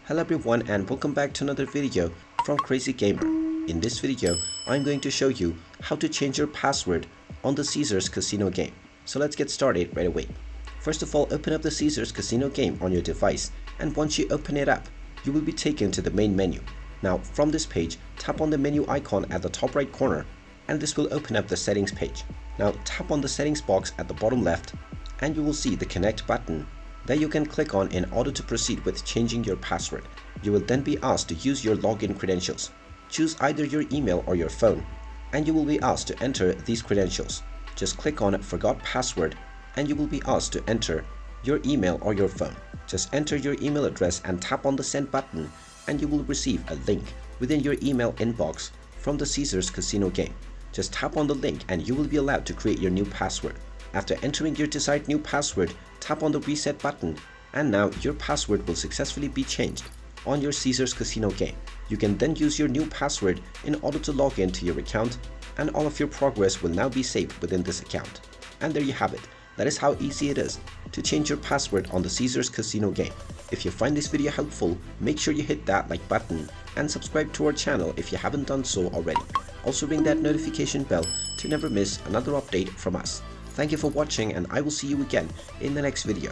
Hello everyone and welcome back to another video from Crazy Gamer. In this video, I'm going to show you how to change your password on the Caesars Casino game. So let's get started right away. First of all, open up the Caesars Casino game on your device, and once you open it up, you will be taken to the main menu. Now from this page, tap on the menu icon at the top right corner and this will open up the settings page. Now tap on the settings box at the bottom left and you will see the connect button that you can click on in order to proceed with changing your password. You will then be asked to use your login credentials. Choose either your email or your phone and you will be asked to enter these credentials. Just click on forgot password and you will be asked to enter your email or your phone. Just enter your email address and tap on the send button and you will receive a link within your email inbox from the Caesars Casino game. Just tap on the link and you will be allowed to create your new password. After entering your desired new password, tap on the reset button and now your password will successfully be changed on your Caesars Casino game. You can then use your new password in order to log into your account and all of your progress will now be saved within this account. And there you have it. That is how easy it is to change your password on the Caesars Casino game. If you find this video helpful, make sure you hit that like button and subscribe to our channel if you haven't done so already. Also ring that notification bell to never miss another update from us. Thank you for watching and I will see you again in the next video.